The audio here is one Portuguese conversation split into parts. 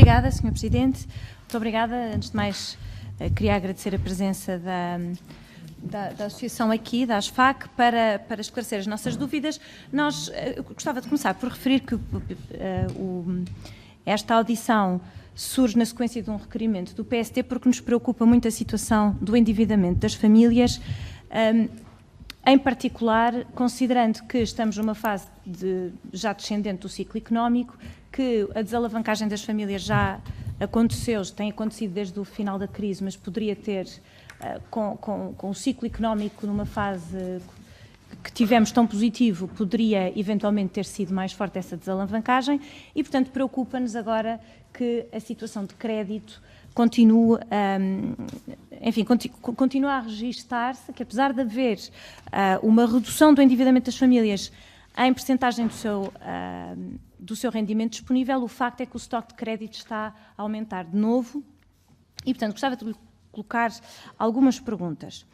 obrigada, Sr. Presidente. Muito obrigada. Antes de mais, queria agradecer a presença da Associação aqui, da ASFAC, para esclarecer as nossas dúvidas. Eu gostava de começar por referir que esta audição surge na sequência de um requerimento do PST porque nos preocupa muito a situação do endividamento das famílias, em particular, considerando que estamos numa fase já descendente do ciclo económico, que a desalavancagem das famílias já aconteceu, tem acontecido desde o final da crise, mas poderia ter, com o ciclo económico numa fase que tivemos tão positivo, poderia eventualmente ter sido mais forte essa desalavancagem e, portanto, preocupa-nos agora que a situação de crédito continua a registar-se, que apesar de haver uma redução do endividamento das famílias em percentagem do seu rendimento disponível, o facto é que o estoque de crédito está a aumentar de novo e, portanto, gostava de lhe colocar algumas perguntas.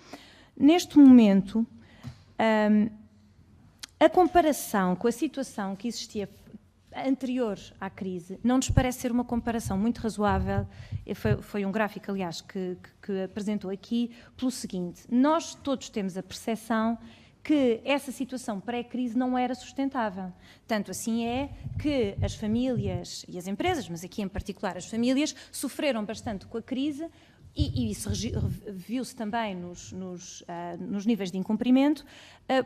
Neste momento, a comparação com a situação que existia anterior à crise não nos parece ser uma comparação muito razoável. Foi um gráfico, aliás, que apresentou aqui, pelo seguinte: nós todos temos a percepção que essa situação pré-crise não era sustentável. Tanto assim é que as famílias e as empresas, mas aqui em particular as famílias, sofreram bastante com a crise e isso viu-se também nos níveis de incumprimento,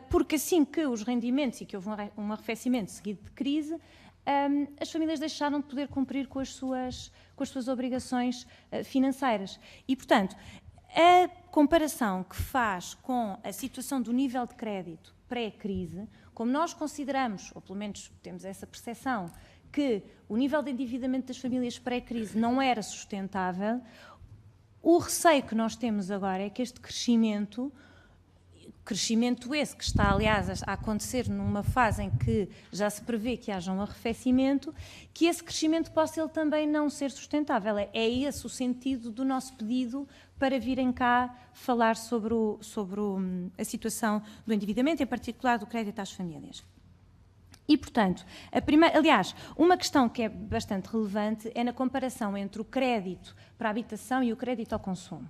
porque assim que os rendimentos e que houve um arrefecimento seguido de crise, as famílias deixaram de poder cumprir com as suas obrigações financeiras. E, portanto, a comparação que faz com a situação do nível de crédito pré-crise, como nós consideramos, ou pelo menos temos essa percepção, que o nível de endividamento das famílias pré-crise não era sustentável, o receio que nós temos agora é que este crescimento esse que está, aliás, a acontecer numa fase em que já se prevê que haja um arrefecimento, que esse crescimento possa ele também não ser sustentável. É esse o sentido do nosso pedido para virem cá falar sobre a situação do endividamento, em particular do crédito às famílias. E, portanto, aliás, uma questão que é bastante relevante é na comparação entre o crédito para a habitação e o crédito ao consumo.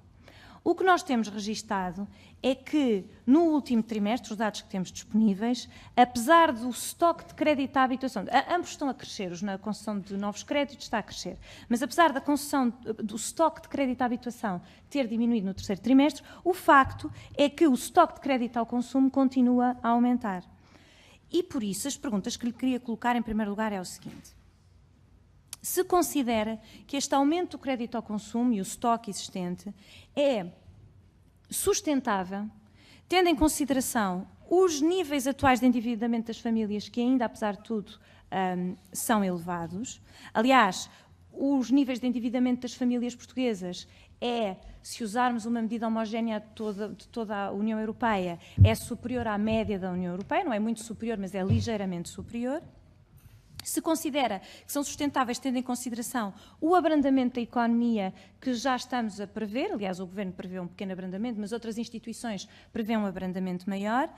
O que nós temos registado é que, no último trimestre, os dados que temos disponíveis, apesar do estoque de crédito à habitação, ambos estão a crescer, na concessão de novos créditos está a crescer, mas apesar da concessão do estoque de crédito à habitação ter diminuído no terceiro trimestre, o facto é que o estoque de crédito ao consumo continua a aumentar. E, por isso, as perguntas que lhe queria colocar, em primeiro lugar, é o seguinte: se considera que este aumento do crédito ao consumo e o estoque existente é sustentável, tendo em consideração os níveis atuais de endividamento das famílias, que ainda, apesar de tudo, são elevados. Aliás, os níveis de endividamento das famílias portuguesas se usarmos uma medida homogénea de toda a União Europeia, é superior à média da União Europeia, não é muito superior, mas é ligeiramente superior. Se considera que são sustentáveis, tendo em consideração o abrandamento da economia que já estamos a prever, aliás, o Governo prevê um pequeno abrandamento, mas outras instituições prevêem um abrandamento maior.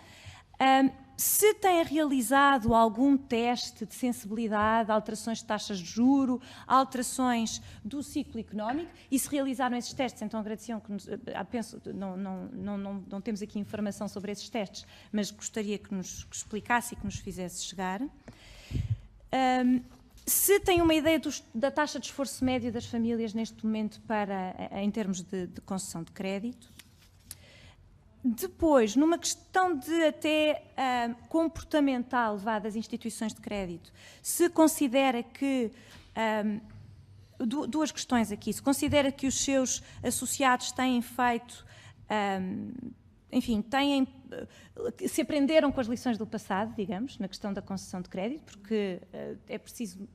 Se tem realizado algum teste de sensibilidade, alterações de taxas de juro, alterações do ciclo económico, e se realizaram esses testes, então agradeciam que não temos aqui informação sobre esses testes, mas gostaria que nos explicasse e que nos fizesse chegar. Se tem uma ideia da taxa de esforço médio das famílias neste momento em termos de concessão de crédito. Depois, numa questão de até comportamental das instituições de crédito, se considera que, duas questões aqui, se considera que os seus associados têm feito, se aprenderam com as lições do passado, digamos, na questão da concessão de crédito, porque é preciso,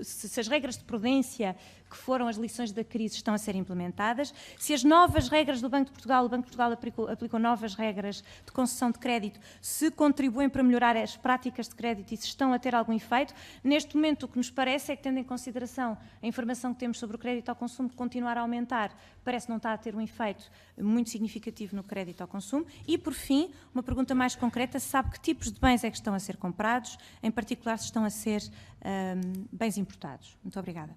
se as regras de prudência que foram as lições da crise estão a ser implementadas, se as novas regras do Banco de Portugal, o Banco de Portugal aplicou novas regras de concessão de crédito, se contribuem para melhorar as práticas de crédito e se estão a ter algum efeito. Neste momento, o que nos parece é que, tendo em consideração a informação que temos sobre o crédito ao consumo, que continuar a aumentar, parece não estar a ter um efeito muito significativo no crédito ao consumo. E, por fim, uma pergunta mais concreta: se sabe que tipos de bens é que estão a ser comprados, em particular se estão a ser bens importados. Muito obrigada.